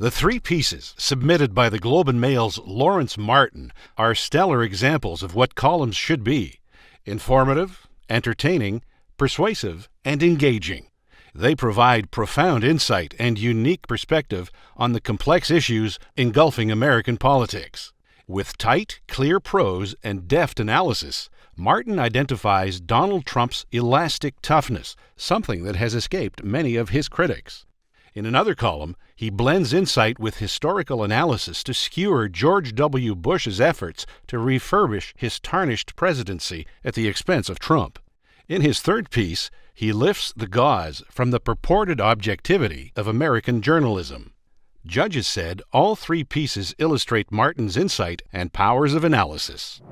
The three pieces submitted by the Globe and Mail's Lawrence Martin are stellar examples of what columns should be: informative, entertaining, persuasive, and engaging. They provide profound insight and unique perspective on the complex issues engulfing American politics. With tight, clear prose and deft analysis, Martin identifies Donald Trump's elastic toughness, something that has escaped many of his critics. In another column, he blends insight with historical analysis to skewer George W. Bush's efforts to refurbish his tarnished presidency at the expense of Trump. In his third piece, he lifts the gauze from the purported objectivity of American journalism. Judges said all three pieces illustrate Martin's insight and powers of analysis.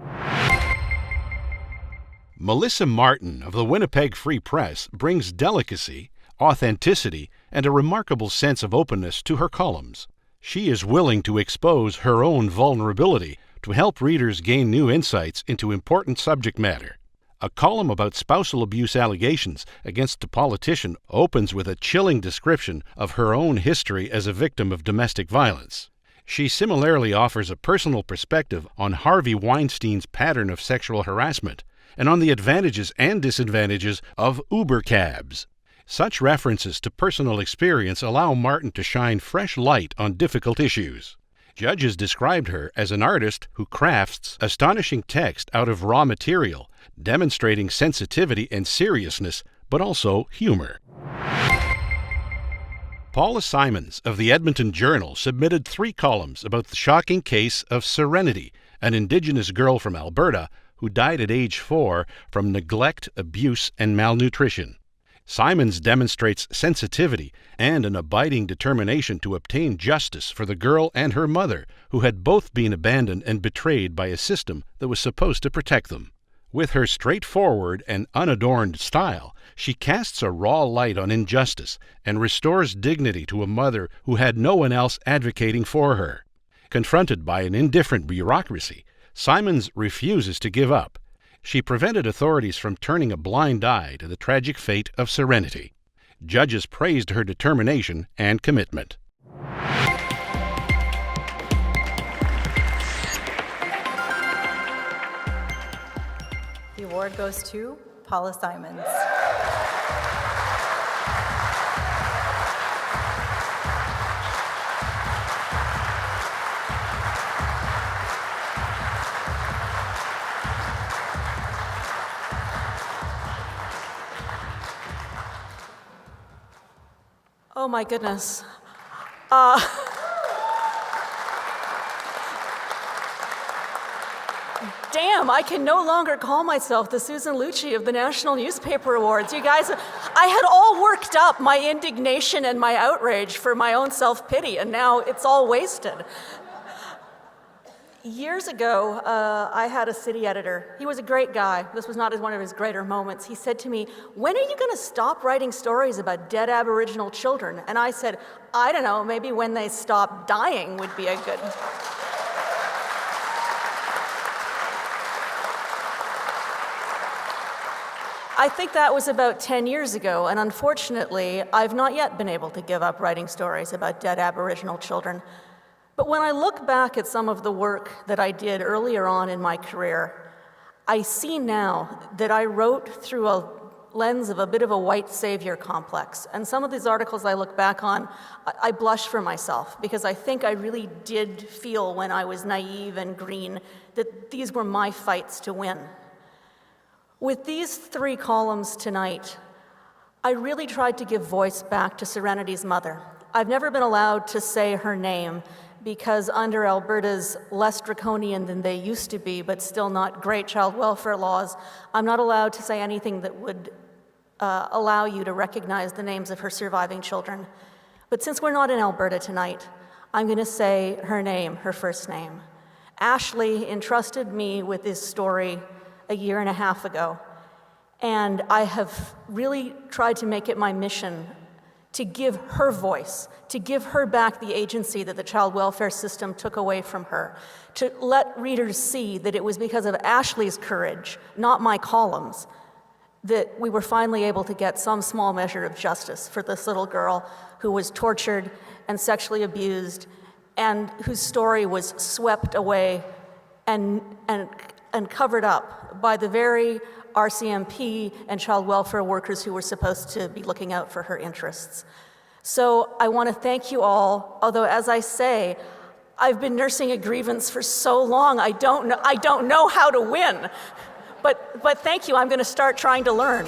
Melissa Martin of the Winnipeg Free Press brings delicacy, authenticity, and a remarkable sense of openness to her columns. She is willing to expose her own vulnerability to help readers gain new insights into important subject matter. A column about spousal abuse allegations against a politician opens with a chilling description of her own history as a victim of domestic violence. She similarly offers a personal perspective on Harvey Weinstein's pattern of sexual harassment and on the advantages and disadvantages of Uber cabs. Such references to personal experience allow Martin to shine fresh light on difficult issues. Judges described her as an artist who crafts astonishing text out of raw material, demonstrating sensitivity and seriousness, but also humor. Paula Simons of the Edmonton Journal submitted three columns about the shocking case of Serenity, an Indigenous girl from Alberta who died at age 4 from neglect, abuse, and malnutrition. Simons demonstrates sensitivity and an abiding determination to obtain justice for the girl and her mother, who had both been abandoned and betrayed by a system that was supposed to protect them. With her straightforward and unadorned style, she casts a raw light on injustice and restores dignity to a mother who had no one else advocating for her. Confronted by an indifferent bureaucracy, Simons refuses to give up. She prevented authorities from turning a blind eye to the tragic fate of Serenity. Judges praised her determination and commitment. The award goes to Paula Simons. Oh my goodness. Damn, I can no longer call myself the Susan Lucci of the National Newspaper Awards. You guys, I had all worked up my indignation and my outrage for my own self-pity, and now it's all wasted. Years ago, I had a city editor. He was a great guy. This was not one of his greater moments. He said to me, "When are you going to stop writing stories about dead Aboriginal children?" And I said, "I don't know, maybe when they stop dying would be a good..." I think that was about 10 years ago, and unfortunately, I've not yet been able to give up writing stories about dead Aboriginal children. But when I look back at some of the work that I did earlier on in my career, I see now that I wrote through a lens of a bit of a white savior complex. And some of these articles I look back on, I blush for myself, because I think I really did feel when I was naive and green that these were my fights to win. With these three columns tonight, I really tried to give voice back to Serenity's mother. I've never been allowed to say her name, because under Alberta's less draconian than they used to be, but still not great child welfare laws, I'm not allowed to say anything that would allow you to recognize the names of her surviving children. But since we're not in Alberta tonight, I'm going to say her name, her first name. Ashley entrusted me with this story a year and a half ago, and I have really tried to make it my mission to give her voice, to give her back the agency that the child welfare system took away from her, to let readers see that it was because of Ashley's courage, not my columns, that we were finally able to get some small measure of justice for this little girl who was tortured and sexually abused and whose story was swept away and covered up by the very RCMP and child welfare workers who were supposed to be looking out for her interests. So I want to thank you all, although as I say, I've been nursing a grievance for so long, I don't know how to win. But thank you, I'm going to start trying to learn.